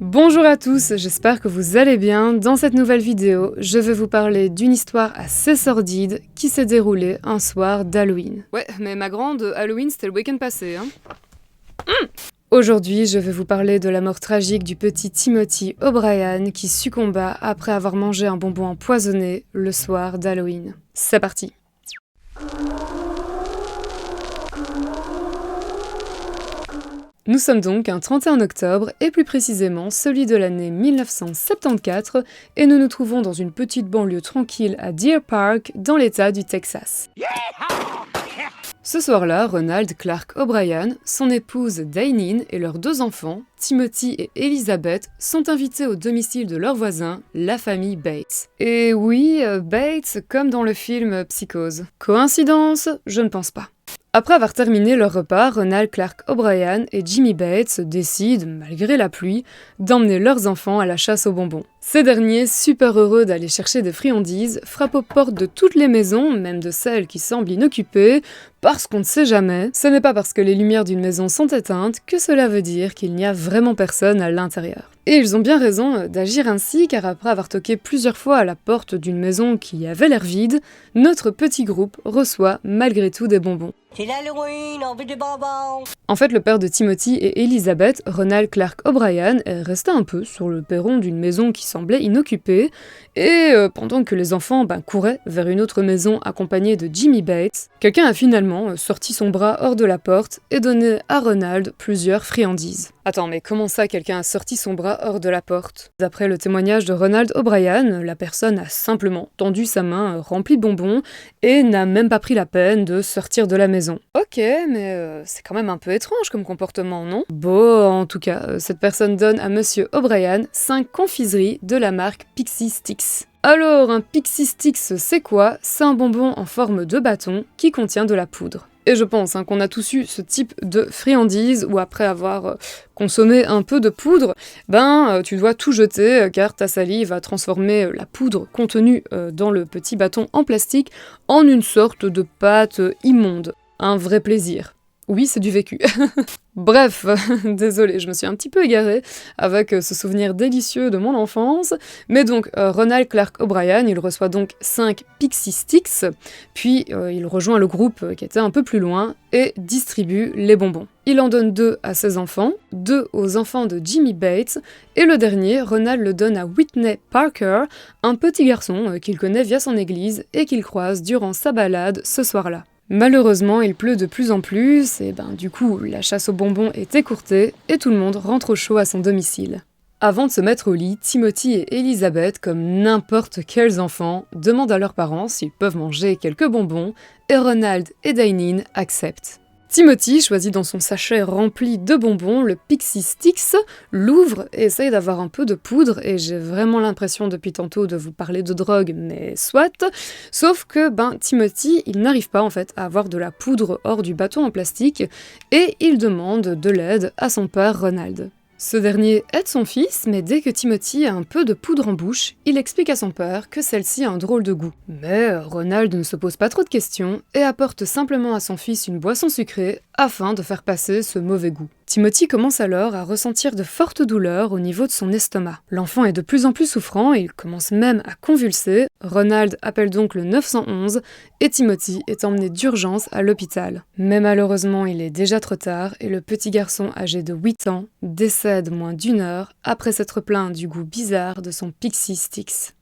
Bonjour à tous, j'espère que vous allez bien. Dans cette nouvelle vidéo, je vais vous parler d'une histoire assez sordide qui s'est déroulée un soir d'Halloween. Ouais, mais ma grande, Halloween c'était le week-end passé, hein. Aujourd'hui, je vais vous parler de la mort tragique du petit Timothy O'Brien qui succomba après avoir mangé un bonbon empoisonné le soir d'Halloween. C'est parti! Nous sommes donc un 31 octobre, et plus précisément celui de l'année 1974, et nous nous trouvons dans une petite banlieue tranquille à Deer Park, dans l'état du Texas. Ce soir-là, Ronald Clark O'Brien, son épouse Dainine et leurs deux enfants, Timothy et Elizabeth, sont invités au domicile de leur voisin, la famille Bates. Et oui, Bates, comme dans le film Psychose. Coïncidence? Je ne pense pas. Après avoir terminé leur repas, Ronald Clark O'Brien et Jimmy Bates décident, malgré la pluie, d'emmener leurs enfants à la chasse aux bonbons. Ces derniers, super heureux d'aller chercher des friandises, frappent aux portes de toutes les maisons, même de celles qui semblent inoccupées, parce qu'on ne sait jamais. Ce n'est pas parce que les lumières d'une maison sont éteintes que cela veut dire qu'il n'y a vraiment personne à l'intérieur. Et ils ont bien raison d'agir ainsi, car après avoir toqué plusieurs fois à la porte d'une maison qui avait l'air vide, notre petit groupe reçoit malgré tout des bonbons. C'est l'Halloween, on veut des bonbons! En fait, le père de Timothy et Elizabeth, Ronald Clark O'Brien, est resté un peu sur le perron d'une maison qui semblait inoccupée, et pendant que les enfants couraient vers une autre maison accompagnés de Jimmy Bates, quelqu'un a finalement sorti son bras hors de la porte et donné à Ronald plusieurs friandises. Attends, mais comment ça quelqu'un a sorti son bras hors de la porte? D'après le témoignage de Ronald O'Brien, la personne a simplement tendu sa main remplie de bonbons et n'a même pas pris la peine de sortir de la maison. Ok, mais c'est quand même un peu étrange comme comportement, non? Bon, en tout cas, cette personne donne à Monsieur O'Brien 5 confiseries de la marque Pixie Stix. Alors, un Pixie Stix, c'est quoi? C'est un bonbon en forme de bâton qui contient de la poudre. Et je pense qu'on a tous eu ce type de friandise où après avoir consommé un peu de poudre, tu dois tout jeter car ta salive va transformer la poudre contenue dans le petit bâton en plastique en une sorte de pâte immonde. Un vrai plaisir. Oui, c'est du vécu. Bref, désolé, je me suis un petit peu égarée avec ce souvenir délicieux de mon enfance. Mais donc, Ronald Clark O'Brien, il reçoit donc 5 Pixie Stix, puis il rejoint le groupe qui était un peu plus loin et distribue les bonbons. Il en donne 2 à ses enfants, 2 aux enfants de Jimmy Bates, et le dernier, Ronald le donne à Whitney Parker, un petit garçon qu'il connaît via son église et qu'il croise durant sa balade ce soir-là. Malheureusement, il pleut de plus en plus, et du coup, la chasse aux bonbons est écourtée, et tout le monde rentre au chaud à son domicile. Avant de se mettre au lit, Timothy et Elizabeth, comme n'importe quels enfants, demandent à leurs parents s'ils peuvent manger quelques bonbons, et Ronald et Dainine acceptent. Timothy choisit dans son sachet rempli de bonbons le Pixie Stix, l'ouvre et essaye d'avoir un peu de poudre, et j'ai vraiment l'impression depuis tantôt de vous parler de drogue, mais soit. Sauf que Timothy, il n'arrive pas en fait à avoir de la poudre hors du bâton en plastique, et il demande de l'aide à son père Ronald. Ce dernier aide son fils, mais dès que Timothy a un peu de poudre en bouche, il explique à son père que celle-ci a un drôle de goût. Mais Ronald ne se pose pas trop de questions et apporte simplement à son fils une boisson sucrée afin de faire passer ce mauvais goût. Timothy commence alors à ressentir de fortes douleurs au niveau de son estomac. L'enfant est de plus en plus souffrant et il commence même à convulser. Ronald appelle donc le 911 et Timothy est emmené d'urgence à l'hôpital. Mais malheureusement, il est déjà trop tard et le petit garçon âgé de 8 ans décède moins d'1 heure après s'être plaint du goût bizarre de son Pixie Stix.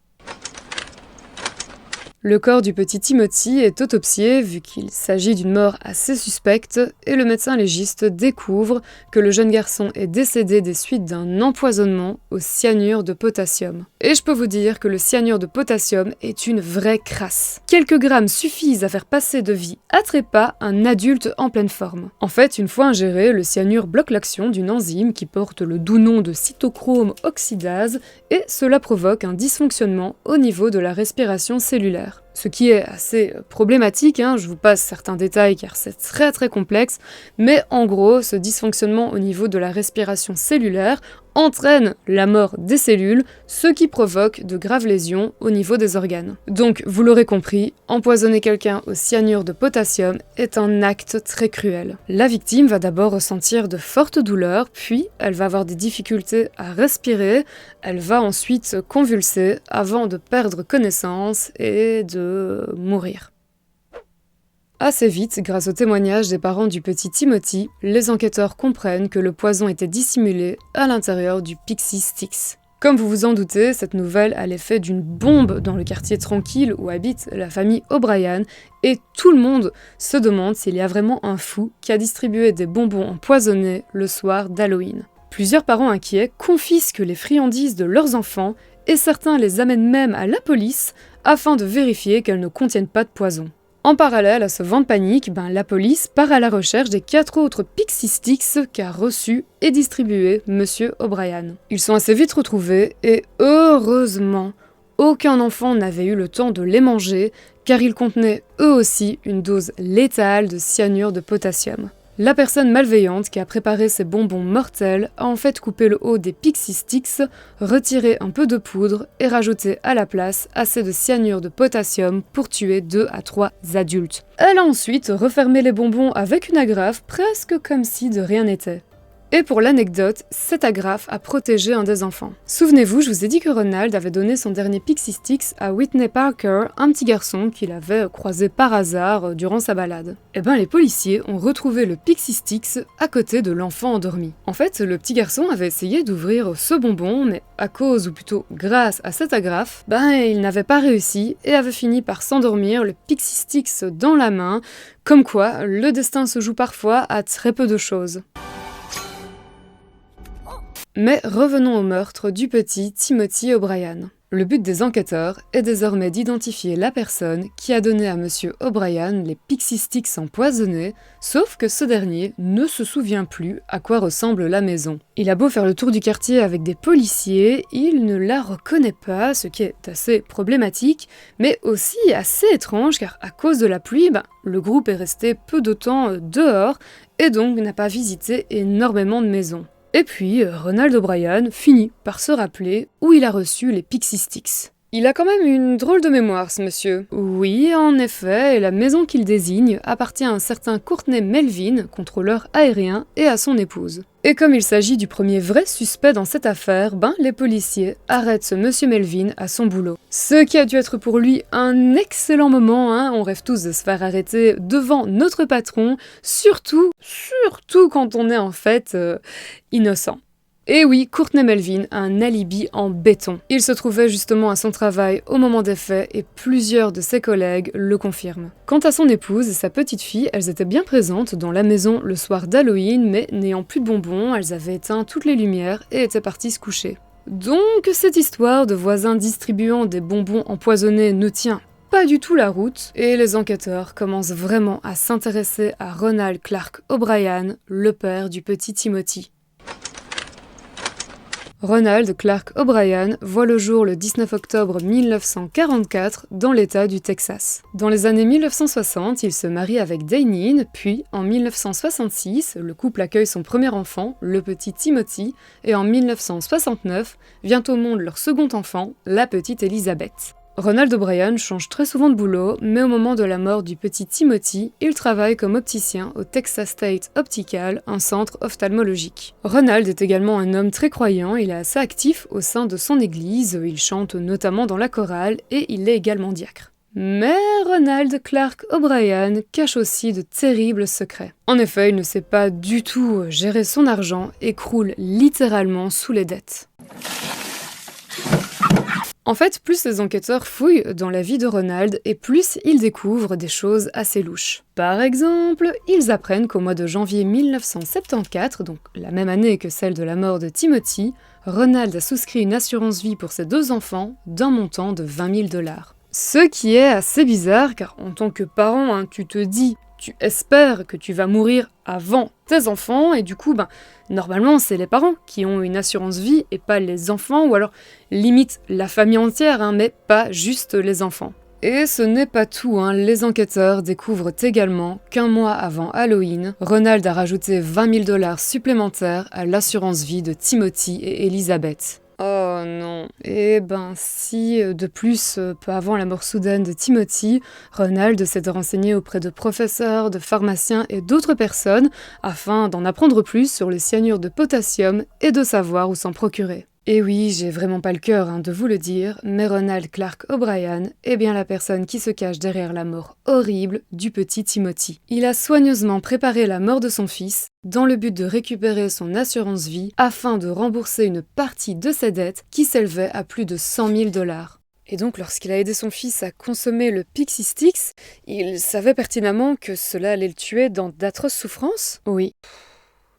Le corps du petit Timothy est autopsié, vu qu'il s'agit d'une mort assez suspecte, et le médecin légiste découvre que le jeune garçon est décédé des suites d'un empoisonnement au cyanure de potassium. Et je peux vous dire que le cyanure de potassium est une vraie crasse. Quelques grammes suffisent à faire passer de vie à trépas un adulte en pleine forme. En fait, une fois ingéré, le cyanure bloque l'action d'une enzyme qui porte le doux nom de cytochrome oxydase, et cela provoque un dysfonctionnement au niveau de la respiration cellulaire. Ce qui est assez problématique, je vous passe certains détails car c'est très très complexe, mais en gros, ce dysfonctionnement au niveau de la respiration cellulaire entraîne la mort des cellules, ce qui provoque de graves lésions au niveau des organes. Donc, vous l'aurez compris, empoisonner quelqu'un au cyanure de potassium est un acte très cruel. La victime va d'abord ressentir de fortes douleurs, puis elle va avoir des difficultés à respirer, elle va ensuite convulser avant de perdre connaissance et de mourir. Assez vite, grâce au témoignage des parents du petit Timothy, les enquêteurs comprennent que le poison était dissimulé à l'intérieur du Pixie Sticks. Comme vous vous en doutez, cette nouvelle a l'effet d'une bombe dans le quartier tranquille où habite la famille O'Brien, et tout le monde se demande s'il y a vraiment un fou qui a distribué des bonbons empoisonnés le soir d'Halloween. Plusieurs parents inquiets confisquent les friandises de leurs enfants, et certains les amènent même à la police afin de vérifier qu'elles ne contiennent pas de poison. En parallèle à ce vent de panique, la police part à la recherche des 4 autres Pixie Sticks qu'a reçus et distribués Monsieur O'Brien. Ils sont assez vite retrouvés et heureusement, aucun enfant n'avait eu le temps de les manger car ils contenaient eux aussi une dose létale de cyanure de potassium. La personne malveillante qui a préparé ces bonbons mortels a en fait coupé le haut des Pixie Sticks, retiré un peu de poudre et rajouté à la place assez de cyanure de potassium pour tuer 2 à 3 adultes. Elle a ensuite refermé les bonbons avec une agrafe presque comme si de rien n'était. Et pour l'anecdote, cette agrafe a protégé un des enfants. Souvenez-vous, je vous ai dit que Ronald avait donné son dernier Pixie Sticks à Whitney Parker, un petit garçon qu'il avait croisé par hasard durant sa balade. Les policiers ont retrouvé le Pixie Sticks à côté de l'enfant endormi. En fait, le petit garçon avait essayé d'ouvrir ce bonbon, mais à cause, ou plutôt grâce à cette agrafe, il n'avait pas réussi et avait fini par s'endormir, le Pixie Sticks dans la main, comme quoi le destin se joue parfois à très peu de choses. Mais revenons au meurtre du petit Timothy O'Brien. Le but des enquêteurs est désormais d'identifier la personne qui a donné à Monsieur O'Brien les Pixie Sticks empoisonnés, sauf que ce dernier ne se souvient plus à quoi ressemble la maison. Il a beau faire le tour du quartier avec des policiers, il ne la reconnaît pas, ce qui est assez problématique, mais aussi assez étrange car à cause de la pluie, le groupe est resté peu de temps dehors et donc n'a pas visité énormément de maisons. Et puis, Ronald O'Brien finit par se rappeler où il a reçu les Pixie Sticks. Il a quand même une drôle de mémoire, ce monsieur. Oui, en effet, et la maison qu'il désigne appartient à un certain Courtney Melvin, contrôleur aérien, et à son épouse. Et comme il s'agit du premier vrai suspect dans cette affaire, les policiers arrêtent ce monsieur Melvin à son boulot. Ce qui a dû être pour lui un excellent moment, on rêve tous de se faire arrêter devant notre patron, surtout quand on est en fait innocent. Et oui, Courtney Melvin a un alibi en béton. Il se trouvait justement à son travail au moment des faits et plusieurs de ses collègues le confirment. Quant à son épouse et sa petite fille, elles étaient bien présentes dans la maison le soir d'Halloween, mais n'ayant plus de bonbons, elles avaient éteint toutes les lumières et étaient parties se coucher. Donc cette histoire de voisins distribuant des bonbons empoisonnés ne tient pas du tout la route, et les enquêteurs commencent vraiment à s'intéresser à Ronald Clark O'Brien, le père du petit Timothy. Ronald Clark O'Brien voit le jour le 19 octobre 1944 dans l'État du Texas. Dans les années 1960, il se marie avec Daynine, puis en 1966, le couple accueille son premier enfant, le petit Timothy, et en 1969, vient au monde leur second enfant, la petite Elizabeth. Ronald O'Brien change très souvent de boulot, mais au moment de la mort du petit Timothy, il travaille comme opticien au Texas State Optical, un centre ophtalmologique. Ronald est également un homme très croyant, il est assez actif au sein de son église, il chante notamment dans la chorale et il est également diacre. Mais Ronald Clark O'Brien cache aussi de terribles secrets. En effet, il ne sait pas du tout gérer son argent et croule littéralement sous les dettes. En fait, plus les enquêteurs fouillent dans la vie de Ronald et plus ils découvrent des choses assez louches. Par exemple, ils apprennent qu'au mois de janvier 1974, donc la même année que celle de la mort de Timothy, Ronald a souscrit une assurance vie pour ses 2 enfants d'un montant de $20 000. Ce qui est assez bizarre car en tant que parent, tu te dis, tu espères que tu vas mourir avant tes enfants et du coup, normalement c'est les parents qui ont une assurance vie et pas les enfants ou alors limite la famille entière, mais pas juste les enfants. Et ce n'est pas tout, hein. Les enquêteurs découvrent également qu'un mois avant Halloween, Ronald a rajouté 20 000 $ supplémentaires à l'assurance vie de Timothy et Elizabeth. Oh non. Eh ben si, de plus, peu avant la mort soudaine de Timothy, Ronald s'était renseigné auprès de professeurs, de pharmaciens et d'autres personnes afin d'en apprendre plus sur les cyanures de potassium et de savoir où s'en procurer. Et oui, j'ai vraiment pas le cœur de vous le dire, mais Ronald Clark O'Brien est bien la personne qui se cache derrière la mort horrible du petit Timothy. Il a soigneusement préparé la mort de son fils dans le but de récupérer son assurance vie afin de rembourser une partie de ses dettes qui s'élevait à plus de 100 000 $. Et donc, lorsqu'il a aidé son fils à consommer le Pixie Sticks, il savait pertinemment que cela allait le tuer dans d'atroces souffrances? Oui.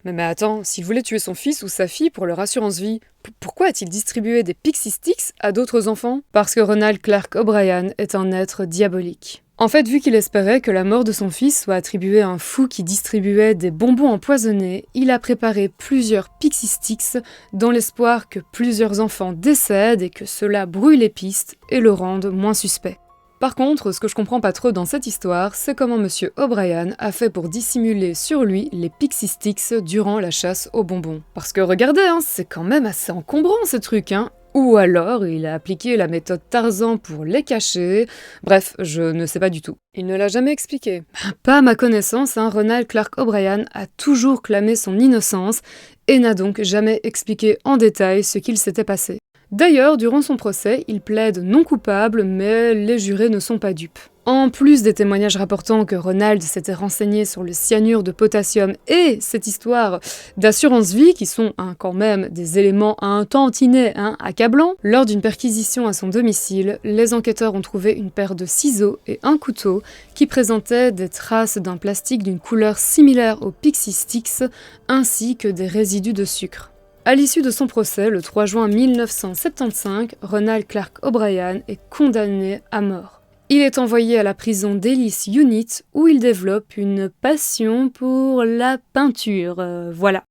Mais attends, s'il voulait tuer son fils ou sa fille pour leur assurance vie, pourquoi a-t-il distribué des Pixie Sticks à d'autres enfants? Parce que Ronald Clark O'Brien est un être diabolique. En fait, vu qu'il espérait que la mort de son fils soit attribuée à un fou qui distribuait des bonbons empoisonnés, il a préparé plusieurs Pixie Sticks dans l'espoir que plusieurs enfants décèdent et que cela brouille les pistes et le rende moins suspect. Par contre, ce que je comprends pas trop dans cette histoire, c'est comment Monsieur O'Brien a fait pour dissimuler sur lui les Pixie Sticks durant la chasse aux bonbons. Parce que regardez, c'est quand même assez encombrant ce truc, Ou alors, il a appliqué la méthode Tarzan pour les cacher. Bref, je ne sais pas du tout. Il ne l'a jamais expliqué. Pas à ma connaissance, Ronald Clark O'Brien a toujours clamé son innocence et n'a donc jamais expliqué en détail ce qu'il s'était passé. D'ailleurs, durant son procès, il plaide non coupable, mais les jurés ne sont pas dupes. En plus des témoignages rapportant que Ronald s'était renseigné sur le cyanure de potassium et cette histoire d'assurance vie, qui sont quand même des éléments un tantinet accablants, lors d'une perquisition à son domicile, les enquêteurs ont trouvé une paire de ciseaux et un couteau qui présentaient des traces d'un plastique d'une couleur similaire aux Pixie Sticks, ainsi que des résidus de sucre. À l'issue de son procès, le 3 juin 1975, Ronald Clark O'Brien est condamné à mort. Il est envoyé à la prison d'Ellis Unit où il développe une passion pour la peinture, voilà.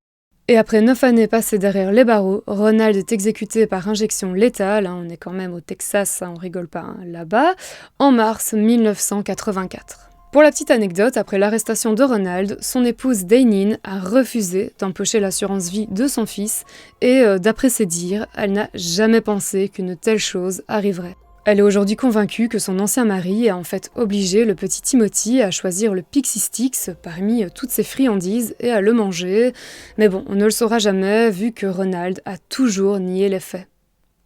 Et après 9 années passées derrière les barreaux, Ronald est exécuté par injection létale, on est quand même au Texas, on rigole pas là-bas, en mars 1984. Pour la petite anecdote, après l'arrestation de Ronald, son épouse Dainine a refusé d'empocher l'assurance vie de son fils et, d'après ses dires, elle n'a jamais pensé qu'une telle chose arriverait. Elle est aujourd'hui convaincue que son ancien mari a en fait obligé le petit Timothy à choisir le Pixie Sticks parmi toutes ses friandises et à le manger, mais bon, on ne le saura jamais vu que Ronald a toujours nié les faits.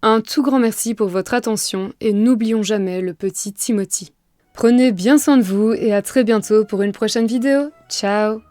Un tout grand merci pour votre attention et n'oublions jamais le petit Timothy. Prenez bien soin de vous et à très bientôt pour une prochaine vidéo. Ciao!